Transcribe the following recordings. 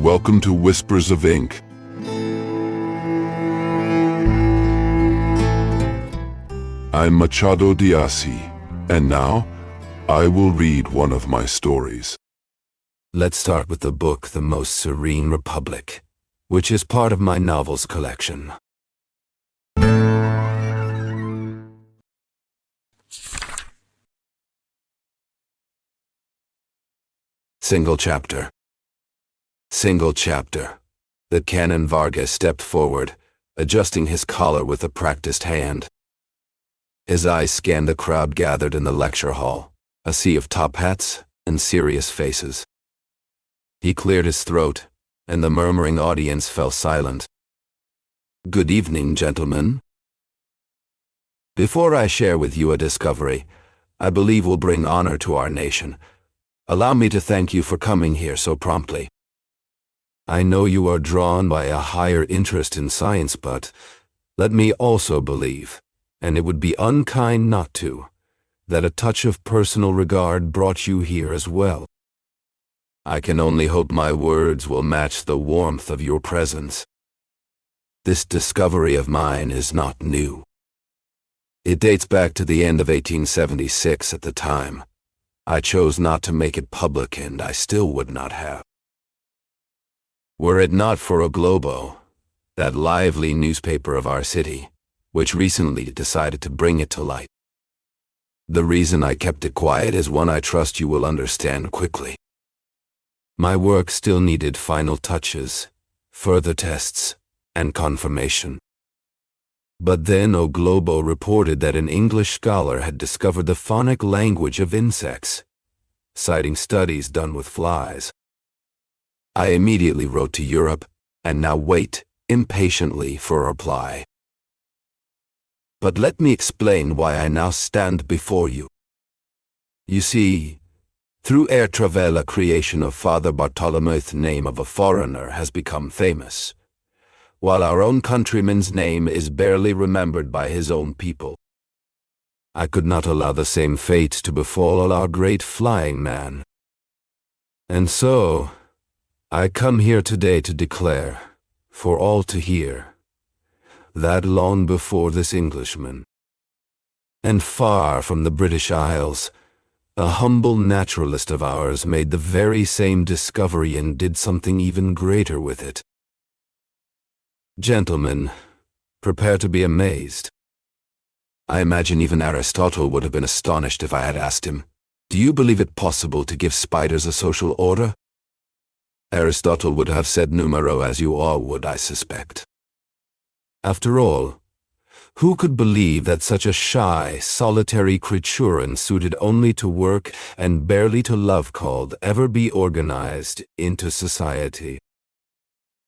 welcome to Whispers of Ink. I'm Machado de Assis, and now, I will read one of my stories. Let's start with the book The Most Serene Republic, which is part of my novels collection. Single chapter. Single chapter. The Canon Vargas stepped forward, adjusting his collar with a practiced hand. His eyes scanned the crowd gathered in the lecture hall, a sea of top hats and serious faces. He cleared his throat, and the murmuring audience fell silent. "Good evening, gentlemen. Before I share with you a discovery I believe will bring honor to our nation, allow me to thank you for coming here so promptly. I know you are drawn by a higher interest in science, but let me also believe, and it would be unkind not to, that a touch of personal regard brought you here as well. I can only hope my words will match the warmth of your presence. This discovery of mine is not new. It dates back to the end of 1876 at the time. I chose not to make it public, and I still would not have. Were it not for a Globo, that lively newspaper of our city, which recently decided to bring it to light. The reason I kept it quiet is one I trust you will understand quickly. My work still needed final touches, further tests, and confirmation. But then O Globo reported that an English scholar had discovered the phonic language of insects, citing studies done with flies. I immediately wrote to Europe, and now wait impatiently for a reply. But let me explain why I now stand before you. You see, through air travel, a creation of Father Bartholomew's name of a foreigner has become famous, while our own countryman's name is barely remembered by his own people. I could not allow the same fate to befall our great flying man. And so, I come here today to declare, for all to hear, that long before this Englishman, and far from the British Isles, a humble naturalist of ours made the very same discovery and did something even greater with it. Gentlemen, prepare to be amazed. I imagine even Aristotle would have been astonished if I had asked him, "Do you believe it possible to give spiders a social order?" Aristotle would have said numero, as you all would, I suspect. After all, who could believe that such a shy, solitary creature suited only to work and barely to love could ever be organized into society?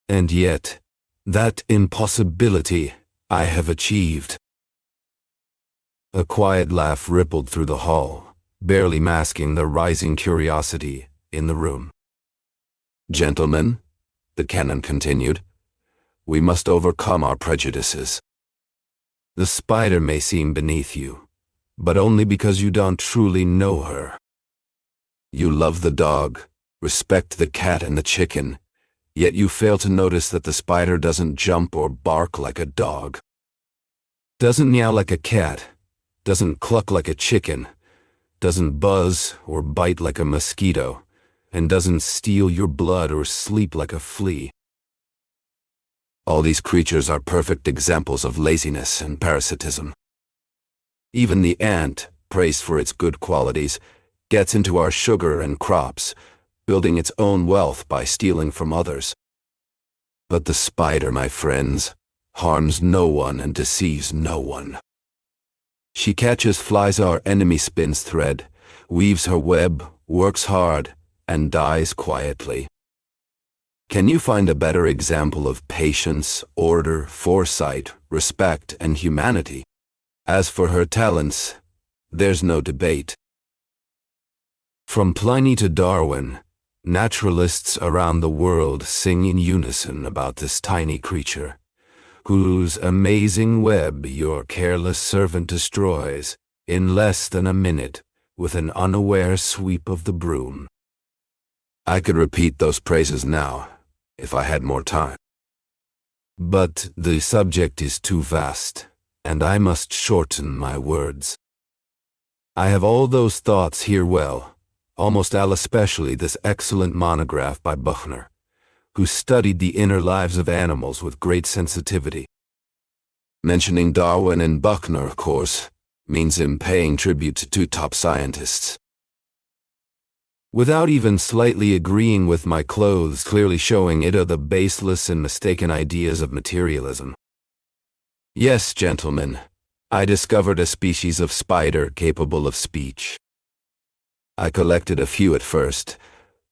And yet, that impossibility I have achieved. A quiet laugh rippled through the hall, barely masking the rising curiosity in the room. "Gentlemen," the canon continued, "we must overcome our prejudices. The spider may seem beneath you, but only because you don't truly know her. You love the dog, respect the cat and the chicken, yet you fail to notice that the spider doesn't jump or bark like a dog, doesn't meow like a cat, doesn't cluck like a chicken, doesn't buzz or bite like a mosquito, and doesn't steal your blood or sleep like a flea. All these creatures are perfect examples of laziness and parasitism. Even the ant, praised for its good qualities, gets into our sugar and crops, building its own wealth by stealing from others. But the spider, my friends, harms no one and deceives no one. She catches flies our enemy spins thread, weaves her web, works hard, and dies quietly. Can you find a better example of patience, order, foresight, respect, and humanity? As for her talents, there's no debate. From Pliny to Darwin, naturalists around the world sing in unison about this tiny creature, whose amazing web your careless servant destroys in less than a minute with an unaware sweep of the broom. I could repeat those praises now, if I had more time. But the subject is too vast, and I must shorten my words. I have all those thoughts here well, almost all especially this excellent monograph by Buchner, who studied the inner lives of animals with great sensitivity. Mentioning Darwin and Buchner, of course, means him paying tribute to two top scientists. Without even slightly agreeing with my clothes clearly showing it are the baseless and mistaken ideas of materialism. Yes, gentlemen, I discovered a species of spider capable of speech. I collected a few at first,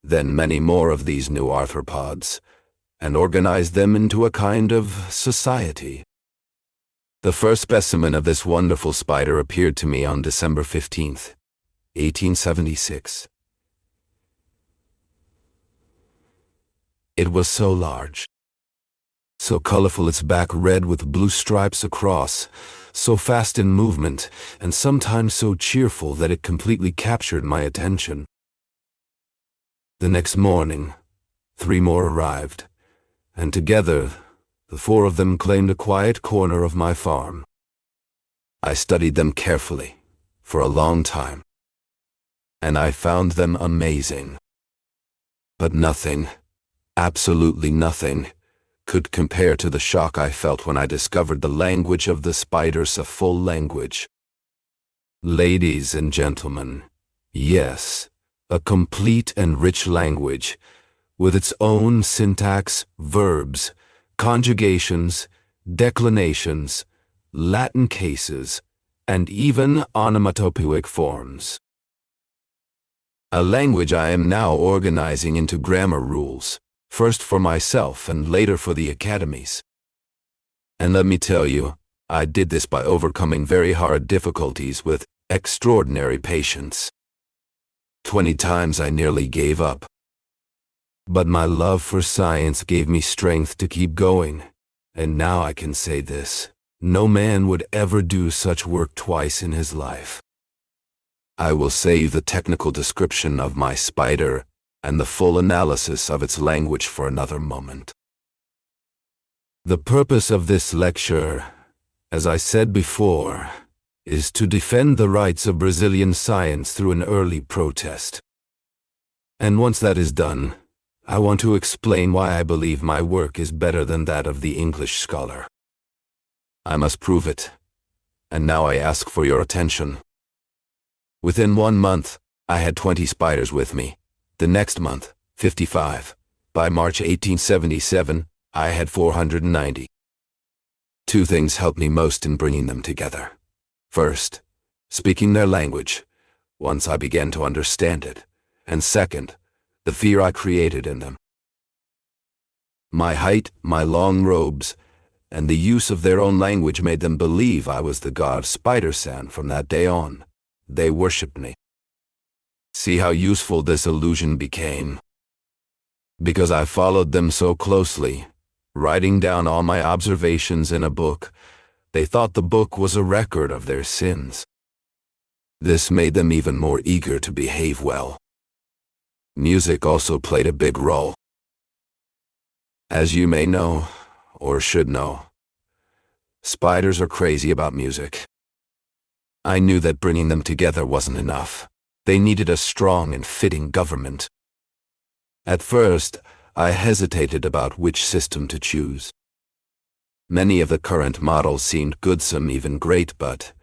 then many more of these new arthropods, and organized them into a kind of society. The first specimen of this wonderful spider appeared to me on December 15th, 1876. It was so large, so colorful, its back red with blue stripes across, so fast in movement, and sometimes so cheerful that it completely captured my attention. The next morning, 3 more arrived, and together, the 4 of them claimed a quiet corner of my farm. I studied them carefully, for a long time, and I found them amazing. But nothing, absolutely nothing, could compare to the shock I felt when I discovered the language of the spiders, a full language. Ladies and gentlemen, yes, a complete and rich language, with its own syntax, verbs, conjugations, declinations, Latin cases, and even onomatopoeic forms. A language I am now organizing into grammar rules, first for myself and later for the academies. And let me tell you, I did this by overcoming very hard difficulties with extraordinary patience. 20 times I nearly gave up. But my love for science gave me strength to keep going, and now I can say this: no man would ever do such work twice in his life. I will save the technical description of my spider and the full analysis of its language for another moment. The purpose of this lecture, as I said before, is to defend the rights of Brazilian science through an early protest. And once that is done, I want to explain why I believe my work is better than that of the English scholar. I must prove it, and now I ask for your attention. Within 1 month, I had 20 spiders with me. The next month, 55. By March 1877, I had 490. 2 things helped me most in bringing them together. First, speaking their language, once I began to understand it, and second, the fear I created in them. My height, my long robes, and the use of their own language made them believe I was the god Spider-san. From that day on, they worshipped me. See how useful this illusion became. Because I followed them so closely, writing down all my observations in a book, they thought the book was a record of their sins. This made them even more eager to behave well. Music also played a big role. As you may know, or should know, spiders are crazy about music. I knew that bringing them together wasn't enough. They needed a strong and fitting government. At first, I hesitated about which system to choose. Many of the current models seemed good, some even great, but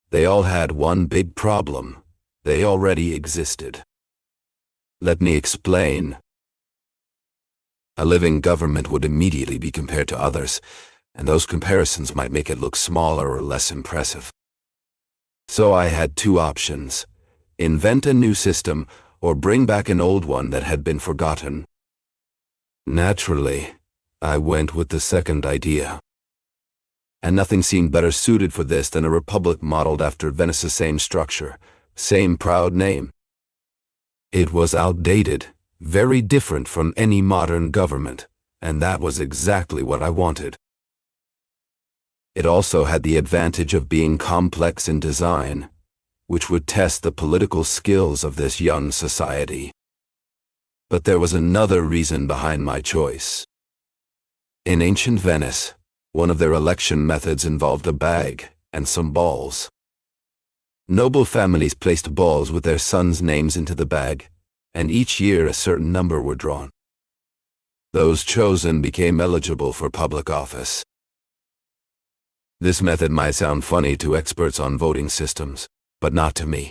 they all had one big problem: they already existed. Let me explain. A living government would immediately be compared to others, and those comparisons might make it look smaller or less impressive. So I had 2 options: invent a new system, or bring back an old one that had been forgotten. Naturally, I went with the second idea. And nothing seemed better suited for this than a republic modeled after Venice's same structure, same proud name. It was outdated, very different from any modern government, and that was exactly what I wanted. It also had the advantage of being complex in design, which would test the political skills of this young society. But there was another reason behind my choice. In ancient Venice, one of their election methods involved a bag and some balls. Noble families placed balls with their sons' names into the bag, and each year a certain number were drawn. Those chosen became eligible for public office. This method might sound funny to experts on voting systems, but not to me.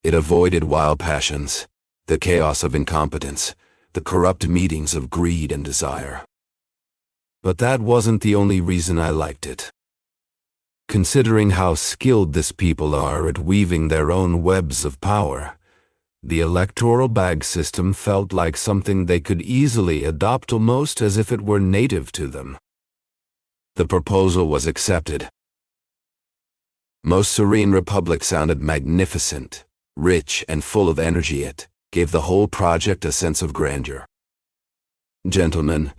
It avoided wild passions, the chaos of incompetence, the corrupt meetings of greed and desire. But that wasn't the only reason I liked it. Considering how skilled this people are at weaving their own webs of power, the electoral bag system felt like something they could easily adopt almost as if it were native to them. The proposal was accepted. Most Serene Republic sounded magnificent, rich, and full of energy. It gave the whole project a sense of grandeur. Gentlemen,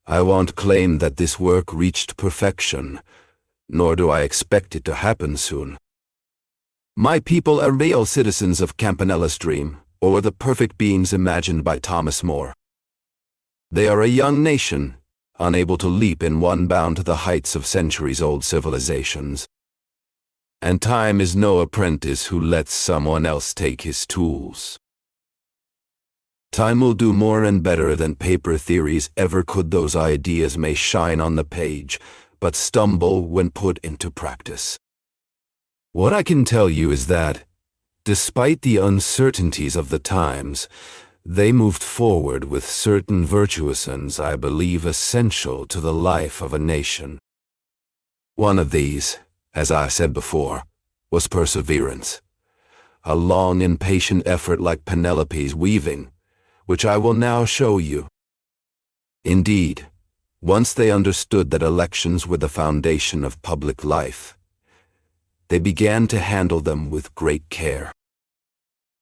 I won't claim that this work reached perfection, nor do I expect it to happen soon. My people are real citizens of Campanella's dream, or the perfect beings imagined by Thomas More. They are a young nation, unable to leap in one bound to the heights of centuries-old civilizations. And time is no apprentice who lets someone else take his tools. Time will do more and better than paper theories ever could. Those ideas may shine on the page, but stumble when put into practice. What I can tell you is that, despite the uncertainties of the times, they moved forward with certain virtuousness I believe essential to the life of a nation. One of these, as I said before, was perseverance, a long and patient effort like Penelope's weaving, which I will now show you. Indeed, once they understood that elections were the foundation of public life, they began to handle them with great care.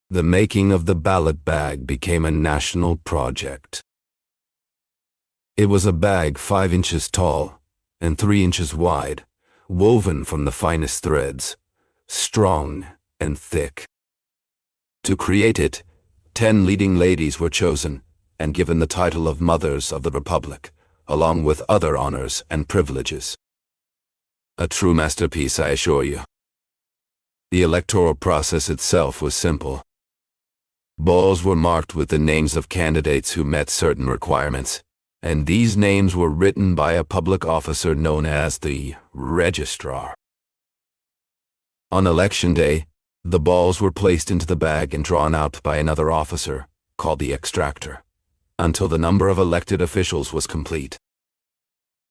The making of the ballot bag became a national project. It was a bag 5 inches tall and 3 inches wide, woven from the finest threads, strong and thick. To create it, 10 leading ladies were chosen and given the title of Mothers of the Republic, along with other honors and privileges. A true masterpiece, I assure you. The electoral process itself was simple. Balls were marked with the names of candidates who met certain requirements, and these names were written by a public officer known as the registrar. On election day, the balls were placed into the bag and drawn out by another officer, called the extractor, until the number of elected officials was complete.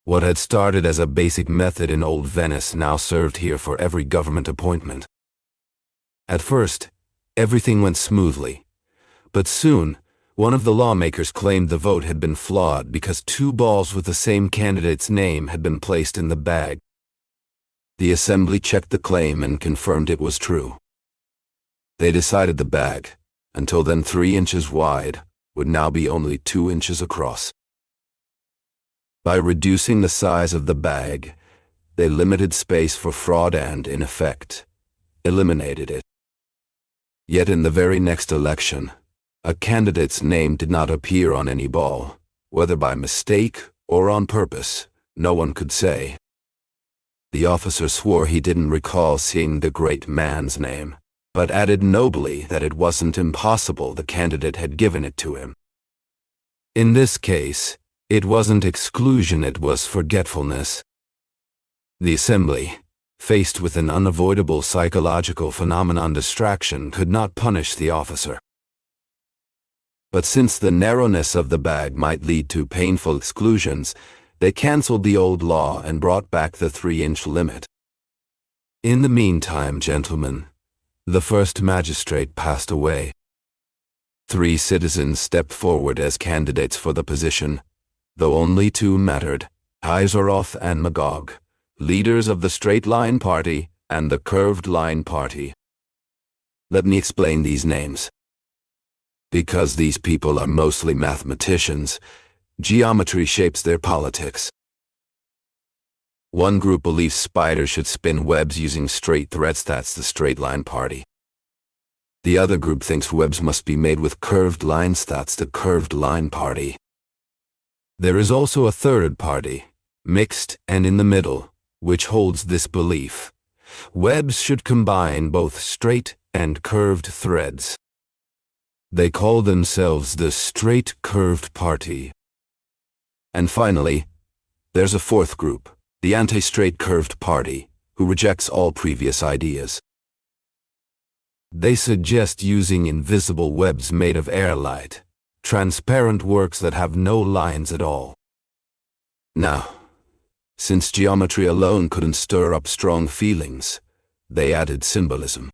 What had started as a basic method in old Venice now served here for every government appointment. At first, everything went smoothly, but soon, one of the lawmakers claimed the vote had been flawed because 2 balls with the same candidate's name had been placed in the bag. The assembly checked the claim and confirmed it was true. They decided the bag, until then 3 inches wide, would now be only 2 inches across. By reducing the size of the bag, they limited space for fraud and, in effect, eliminated it. Yet in the very next election, a candidate's name did not appear on any ball, whether by mistake or on purpose, no one could say. The officer swore he didn't recall seeing the great man's name, but added nobly that it wasn't impossible the candidate had given it to him. In this case, it wasn't exclusion, it was forgetfulness. The assembly, faced with an unavoidable psychological phenomenon, distraction, could not punish the officer. But since the narrowness of the bag might lead to painful exclusions, they cancelled the old law and brought back the 3-inch limit. In the meantime, gentlemen, the first magistrate passed away. 3 citizens stepped forward as candidates for the position, though only 2 mattered, Heiseroth and Magog, leaders of the Straight Line Party and the Curved Line Party. Let me explain these names. Because these people are mostly mathematicians, geometry shapes their politics. One group believes spiders should spin webs using straight threads, that's the Straight Line Party. The other group thinks webs must be made with curved lines, that's the Curved Line Party. There is also a third party, mixed and in the middle, which holds this belief. Webs should combine both straight and curved threads. They call themselves the straight curved party. And finally, there's a fourth group, the anti-straight curved party, who rejects all previous ideas. They suggest using invisible webs made of airlight, transparent works that have no lines at all. Now, since geometry alone couldn't stir up strong feelings, they added symbolism.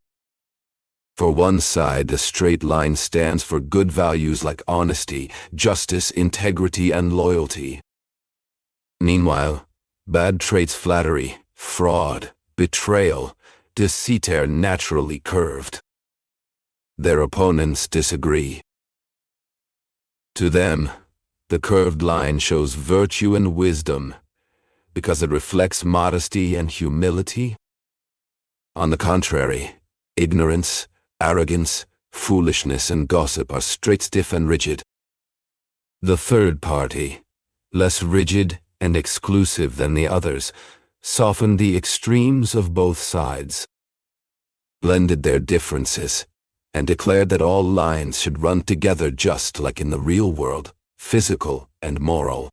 For one side, the straight line stands for good values like honesty, justice, integrity, and loyalty. Meanwhile, bad traits, flattery, fraud, betrayal, deceit are naturally curved. Their opponents disagree. To them, the curved line shows virtue and wisdom because it reflects modesty and humility. On the contrary, ignorance, arrogance, foolishness, and gossip are straight, stiff, and rigid. The third party, less rigid and exclusive than the others, softened the extremes of both sides, blended their differences, and declared that all lines should run together just like in the real world, physical and moral.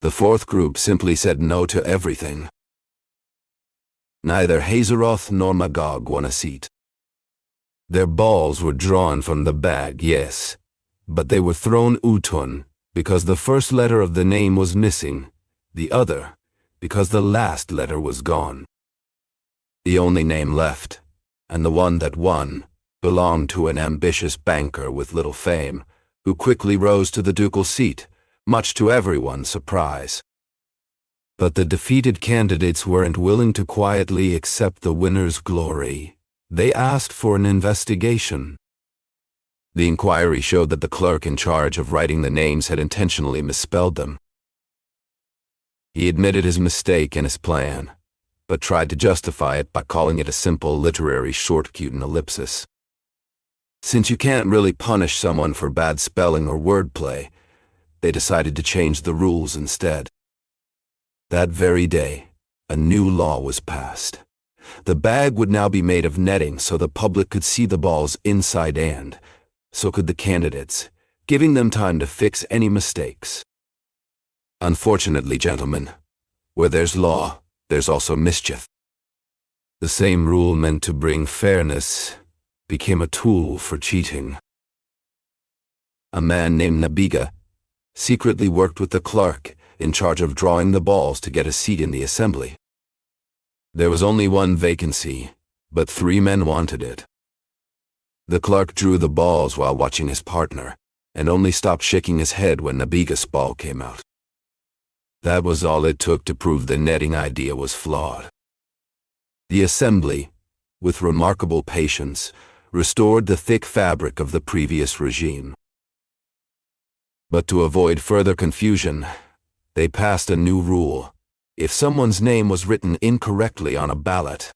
The fourth group simply said no to everything. Neither Hazeroth nor Magog won a seat. Their balls were drawn from the bag, yes, but they were thrown Utun because the first letter of the name was missing, the other because the last letter was gone. The only name left, and the one that won, belonged to an ambitious banker with little fame, who quickly rose to the ducal seat, much to everyone's surprise. But the defeated candidates weren't willing to quietly accept the winner's glory. They asked for an investigation. The inquiry showed that the clerk in charge of writing the names had intentionally misspelled them. He admitted his mistake and his plan, but tried to justify it by calling it a simple literary shortcut and ellipsis. Since you can't really punish someone for bad spelling or wordplay, they decided to change the rules instead. That very day, a new law was passed. The bag would now be made of netting so the public could see the balls inside and so could the candidates, giving them time to fix any mistakes. Unfortunately, gentlemen, where there's law, there's also mischief. The same rule meant to bring fairness became a tool for cheating. A man named Nabiga secretly worked with the clerk in charge of drawing the balls to get a seat in the assembly. There was only one vacancy, but 3 men wanted it. The clerk drew the balls while watching his partner, and only stopped shaking his head when Nabiga's ball came out. That was all it took to prove the netting idea was flawed. The assembly, with remarkable patience, restored the thick fabric of the previous regime. But to avoid further confusion, they passed a new rule. If someone's name was written incorrectly on a ballot,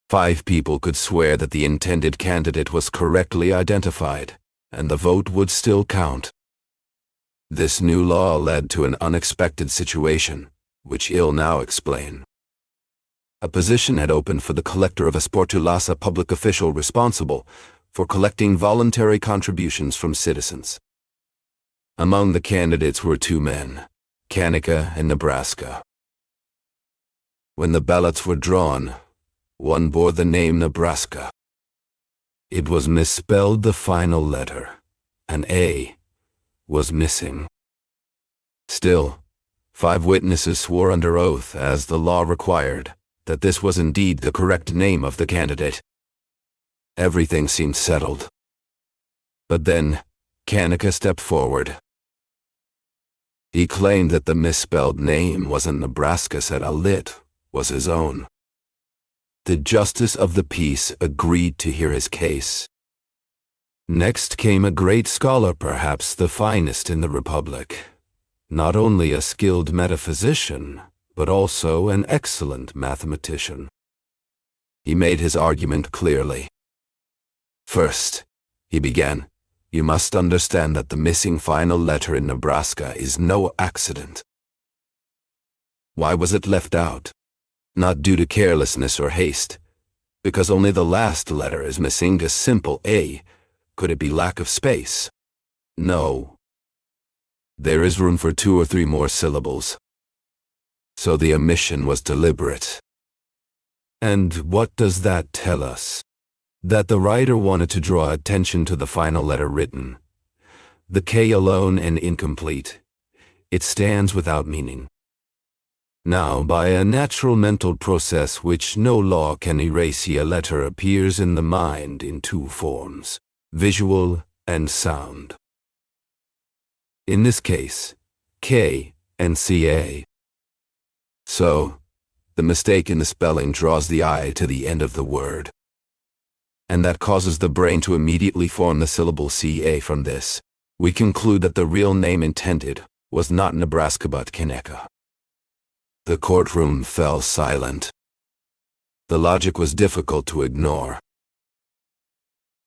5 people could swear that the intended candidate was correctly identified, and the vote would still count. This new law led to an unexpected situation, which I'll now explain. A position had opened for the collector of a Sportulasa public official responsible for collecting voluntary contributions from citizens. Among the candidates were 2 men, Kanika and Nebraska. When the ballots were drawn, one bore the name Nebraska. It was misspelled the final letter. An A was missing. Still, 5 witnesses swore under oath, as the law required, that this was indeed the correct name of the candidate. Everything seemed settled. But then, Kanika stepped forward. He claimed that the misspelled name wasn't Nebraska's at all, it was his own. The justice of the peace agreed to hear his case. Next came a great scholar, perhaps the finest in the Republic. Not only a skilled metaphysician, but also an excellent mathematician. He made his argument clearly. First, he began, You must understand that the missing final letter in Nebraska is no accident. Why was it left out? Not due to carelessness or haste, because only the last letter is missing, a simple A. Could it be lack of space? No. There is room for 2 or 3 more syllables. So the omission was deliberate. And what does that tell us? That the writer wanted to draw attention to the final letter written. The K alone and incomplete. It stands without meaning. Now, by a natural mental process which no law can erase, a letter appears in the mind in 2 forms, visual and sound. In this case, K and CA. So, the mistake in the spelling draws the I to the end of the word. And that causes the brain to immediately form the syllable CA. From this, we conclude that the real name intended was not Nebraska but Kaneka. The courtroom fell silent. The logic was difficult to ignore.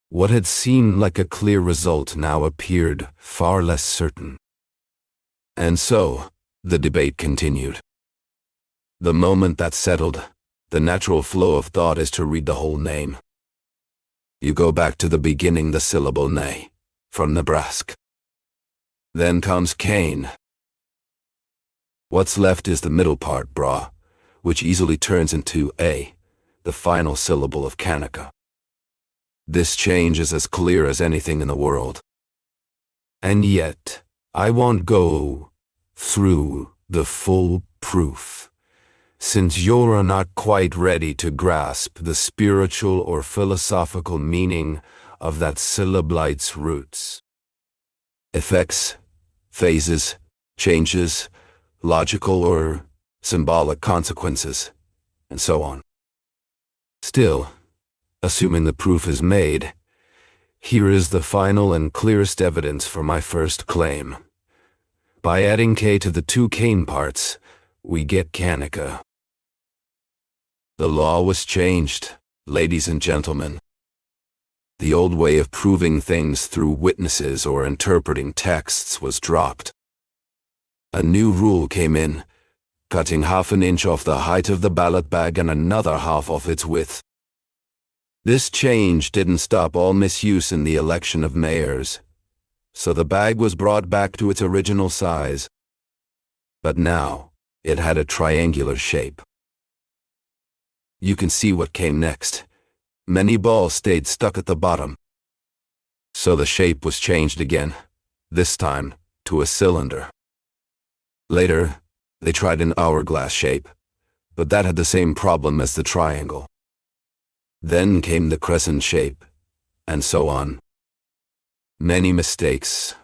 What had seemed like a clear result now appeared far less certain. And so, the debate continued. The moment that's settled, the natural flow of thought is to read the whole name. You go back to the beginning, the syllable ne, from Nebraska. Then comes Kane. What's left is the middle part, bra, which easily turns into A, the final syllable of Kaneka. This change is as clear as anything in the world. And yet, I won't go through the full proof, since you're not quite ready to grasp the spiritual or philosophical meaning of that syllable's roots. Effects, phases, changes, logical or symbolic consequences, and so on. Still, assuming the proof is made, here is the final and clearest evidence for my first claim. By adding K to the 2 Kane parts, we get Kaneka. The law was changed, ladies and gentlemen. The old way of proving things through witnesses or interpreting texts was dropped. A new rule came in, cutting 1/2 inch off the height of the ballot bag and another 1/2 off its width. This change didn't stop all misuse in the election of mayors, so the bag was brought back to its original size. But now, it had a triangular shape. You can see what came next. Many balls stayed stuck at the bottom. So the shape was changed again, this time to a cylinder. Later, they tried an hourglass shape, but that had the same problem as the triangle. Then came the crescent shape, and so on. Many mistakes,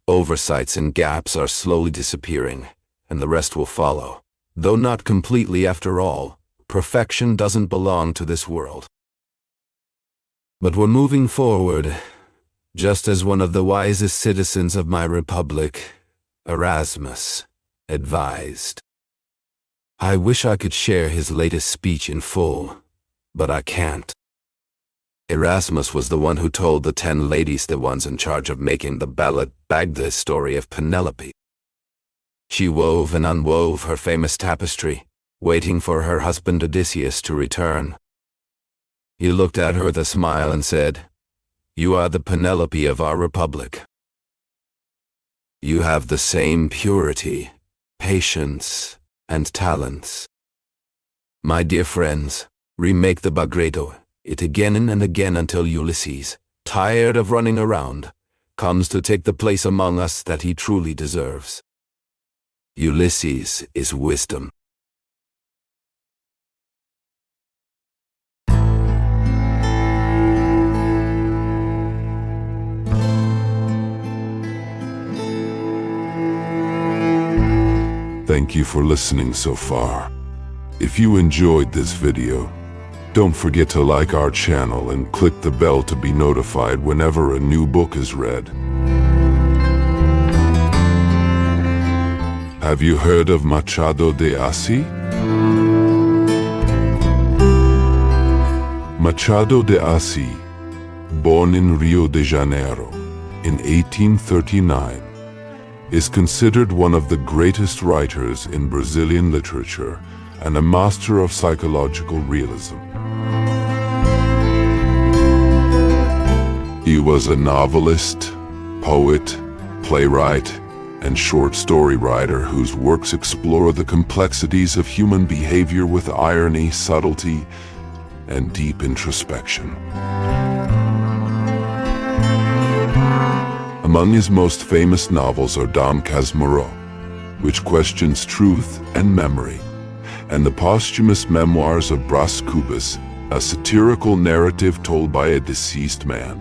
oversights, and gaps are slowly disappearing, and the rest will follow. Though not completely, after all, perfection doesn't belong to this world. But we're moving forward, just as one of the wisest citizens of my republic, Erasmus, advised. I wish I could share his latest speech in full, but I can't. Erasmus was the one who told the 10 ladies, the ones in charge of making the ballot bag, the story of Penelope. She wove and unwove her famous tapestry, waiting for her husband Odysseus to return. He looked at her with a smile and said, "You are the Penelope of our republic. You have the same purity, patience, and talents. My dear friends, remake the bagredo, it again and again until Ulysses, tired of running around, comes to take the place among us that he truly deserves. Ulysses is wisdom." Thank you for listening so far. If you enjoyed this video, don't forget to like our channel and click the bell to be notified whenever a new book is read. Have you heard of Machado de Assis? Machado de Assis, born in Rio de Janeiro, in 1839, is considered one of the greatest writers in Brazilian literature and a master of psychological realism. He was a novelist, poet, playwright, and short story writer whose works explore the complexities of human behavior with irony, subtlety, and deep introspection. Among his most famous novels are Dom Casmurro, which questions truth and memory, and the posthumous memoirs of Brás Cubas, a satirical narrative told by a deceased man.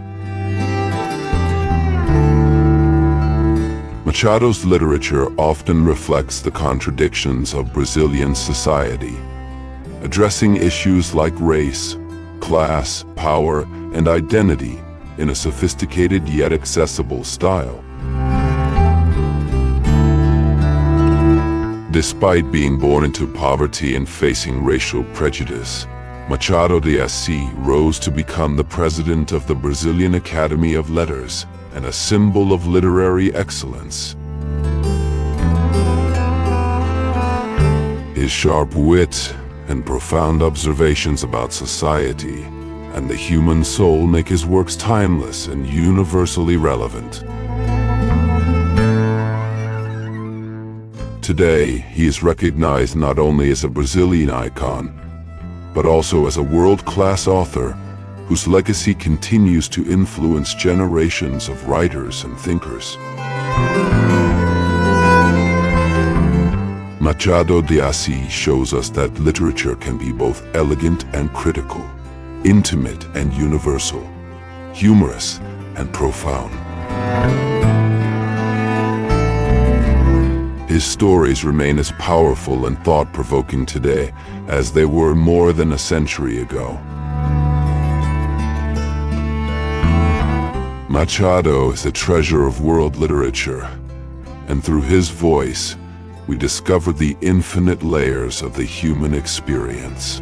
Machado's literature often reflects the contradictions of Brazilian society, addressing issues like race, class, power, and identity in a sophisticated yet accessible style. Despite being born into poverty and facing racial prejudice, Machado de Assis rose to become the president of the Brazilian Academy of Letters and a symbol of literary excellence. His sharp wit and profound observations about society and the human soul make his works timeless and universally relevant. Today, he is recognized not only as a Brazilian icon, but also as a world-class author whose legacy continues to influence generations of writers and thinkers. Machado de Assis shows us that literature can be both elegant and critical, intimate and universal, humorous and profound. His stories remain as powerful and thought-provoking today as they were more than a century ago. Machado is a treasure of world literature, and through his voice, we discover the infinite layers of the human experience.